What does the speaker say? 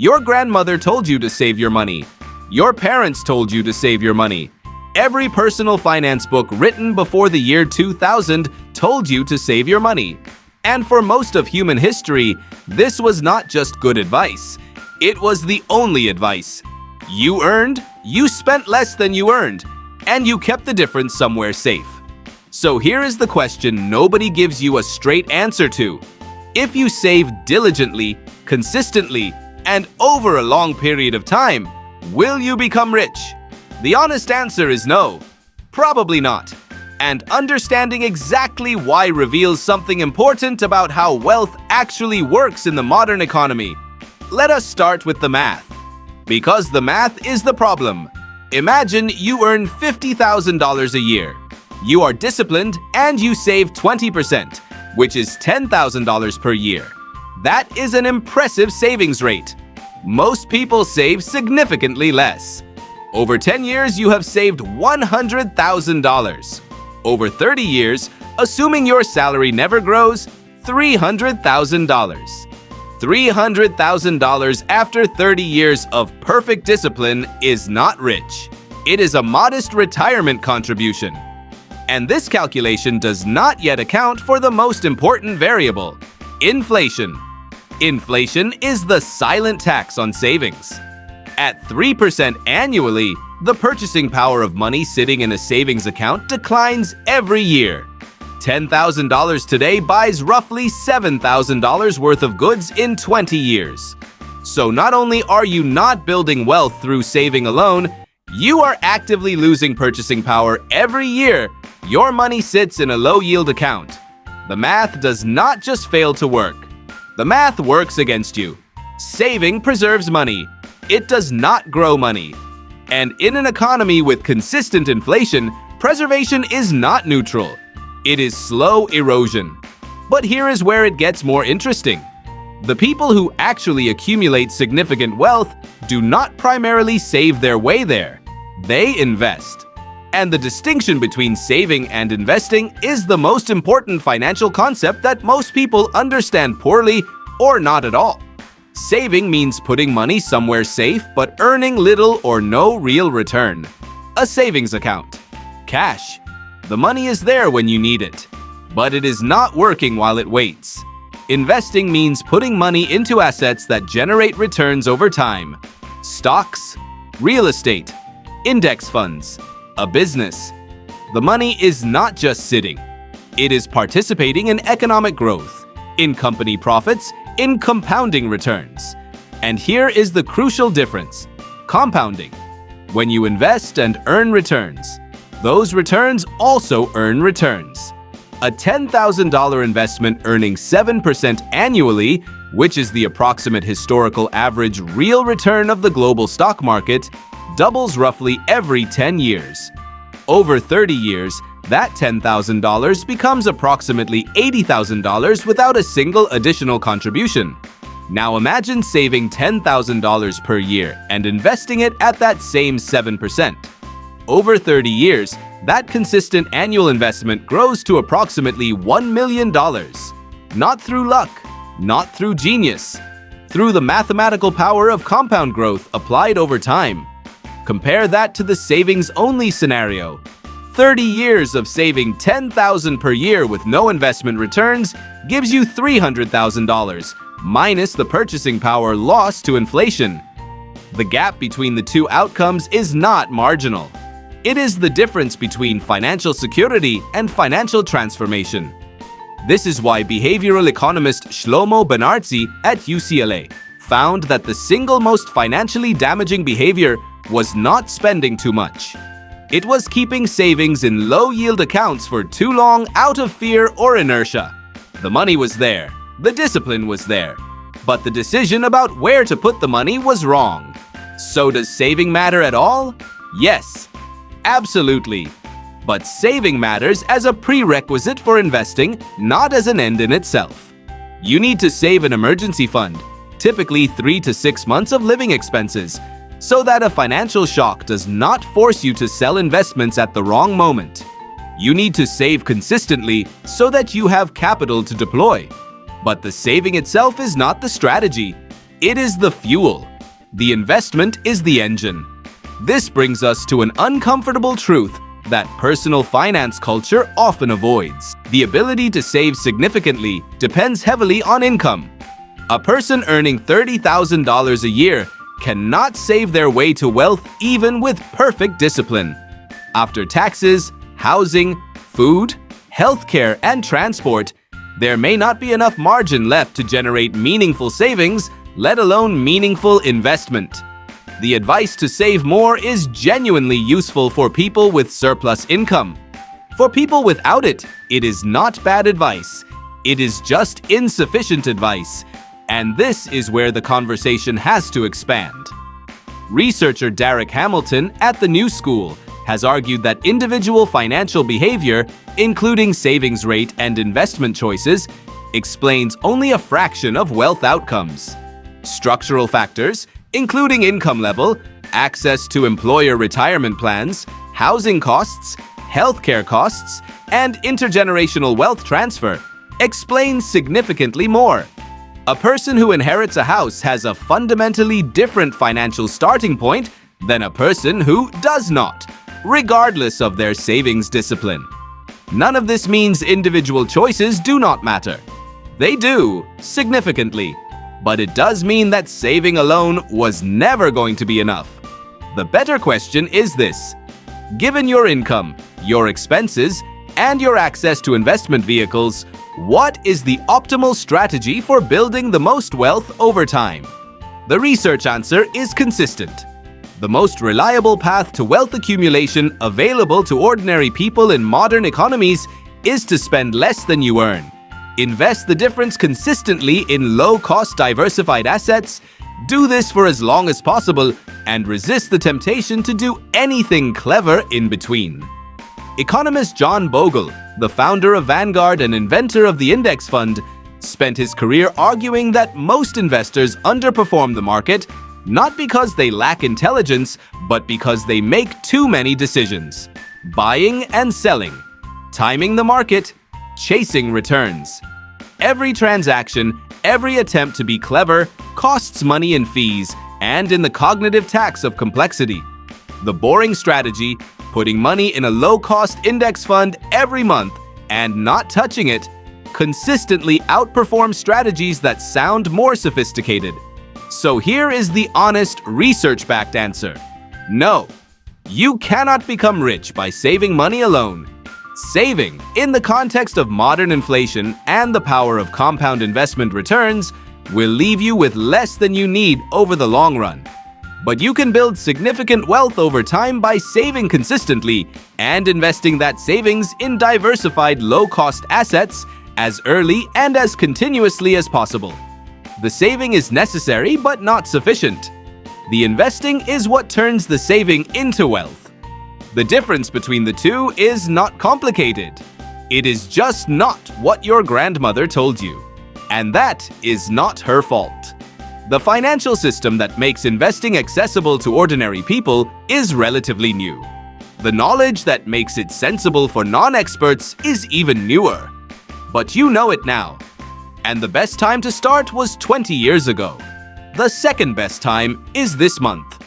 Your grandmother told you to save your money. Your parents told you to save your money. Every personal finance book written before the year 2000 told you to save your money. And for most of human history, this was not just good advice. It was the only advice. You earned, you spent less than you earned, and you kept the difference somewhere safe. So here is the question nobody gives you a straight answer to. If you save diligently, consistently, and over a long period of time, will you become rich? The honest answer is no. Probably not. And understanding exactly why reveals something important about how wealth actually works in the modern economy. Let us start with the math. Because the math is the problem. Imagine you earn $50,000 a year. You are disciplined and you save 20%, which is $10,000 per year. That is an impressive savings rate. Most people save significantly less. Over 10 years, you have saved $100,000. Over 30 years, assuming your salary never grows, $300,000. $300,000 after 30 years of perfect discipline is not rich. It is a modest retirement contribution. And this calculation does not yet account for the most important variable, inflation. Inflation is the silent tax on savings. At 3% annually, the purchasing power of money sitting in a savings account declines every year. $10,000 today buys roughly $7,000 worth of goods in 20 years. So not only are you not building wealth through saving alone, you are actively losing purchasing power every year. Your money sits in a low-yield account. The math does not just fail to work. The math works against you. Saving preserves money. It does not grow money. And in an economy with consistent inflation, preservation is not neutral. It is slow erosion. But here is where it gets more interesting. The people who actually accumulate significant wealth do not primarily save their way there. They invest. And the distinction between saving and investing is the most important financial concept that most people understand poorly or not at all. Saving means putting money somewhere safe but earning little or no real return. A savings account. Cash. The money is there when you need it, but it is not working while it waits. Investing means putting money into assets that generate returns over time. Stocks, real estate, index funds, a business. The money is not just sitting. It is participating in economic growth, in company profits, in compounding returns. And here is the crucial difference. Compounding. When you invest and earn returns, those returns also earn returns. A $10,000 investment earning 7% annually, which is the approximate historical average real return of the global stock market, doubles roughly every 10 years. Over 30 years, that $10,000 becomes approximately $80,000 without a single additional contribution. Now imagine saving $10,000 per year and investing it at that same 7%. Over 30 years, that consistent annual investment grows to approximately $1 million. Not through luck, not through genius, through the mathematical power of compound growth applied over time. Compare that to the savings-only scenario. 30 years of saving $10,000 per year with no investment returns gives you $300,000, minus the purchasing power lost to inflation. The gap between the two outcomes is not marginal. It is the difference between financial security and financial transformation. This is why behavioral economist Shlomo Benartzi at UCLA found that the single most financially damaging behavior was not spending too much. It was keeping savings in low-yield accounts for too long out of fear or inertia. The money was there, the discipline was there, but the decision about where to put the money was wrong. So does saving matter at all? Yes, absolutely. But saving matters as a prerequisite for investing, not as an end in itself. You need to save an emergency fund, typically 3 to 6 months of living expenses, so that a financial shock does not force you to sell investments at the wrong moment. You need to save consistently so that you have capital to deploy. But the saving itself is not the strategy. It is the fuel. The investment is the engine. This brings us to an uncomfortable truth that personal finance culture often avoids. The ability to save significantly depends heavily on income. A person earning $30,000 a year cannot save their way to wealth even with perfect discipline. After taxes, housing, food, healthcare, and transport, there may not be enough margin left to generate meaningful savings, let alone meaningful investment. The advice to save more is genuinely useful for people with surplus income. For people without it, it is not bad advice. It is just insufficient advice. And this is where the conversation has to expand. Researcher Derek Hamilton at the New School has argued that individual financial behavior, including savings rate and investment choices, explains only a fraction of wealth outcomes. Structural factors, including income level, access to employer retirement plans, housing costs, healthcare costs, and intergenerational wealth transfer, explain significantly more. A person who inherits a house has a fundamentally different financial starting point than a person who does not, regardless of their savings discipline. None of this means individual choices do not matter. They do, significantly. But it does mean that saving alone was never going to be enough. The better question is this: given your income, your expenses, and your access to investment vehicles, what is the optimal strategy for building the most wealth over time? The research answer is consistent. The most reliable path to wealth accumulation available to ordinary people in modern economies is to spend less than you earn. Invest the difference consistently in low-cost diversified assets, do this for as long as possible, and resist the temptation to do anything clever in between. Economist John Bogle, the founder of Vanguard and inventor of the index fund, spent his career arguing that most investors underperform the market not because they lack intelligence, but because they make too many decisions: buying and selling, timing the market, chasing returns. Every transaction, every attempt to be clever, costs money in fees and in the cognitive tax of complexity. The boring strategy, putting money in a low-cost index fund every month and not touching it, consistently outperforms strategies that sound more sophisticated. So here is the honest, research-backed answer. No, you cannot become rich by saving money alone. Saving, in the context of modern inflation and the power of compound investment returns, will leave you with less than you need over the long run. But you can build significant wealth over time by saving consistently and investing that savings in diversified low-cost assets as early and as continuously as possible. The saving is necessary but not sufficient. The investing is what turns the saving into wealth. The difference between the two is not complicated. It is just not what your grandmother told you. And that is not her fault. The financial system that makes investing accessible to ordinary people is relatively new. The knowledge that makes it sensible for non-experts is even newer. But you know it now. And the best time to start was 20 years ago. The second best time is this month.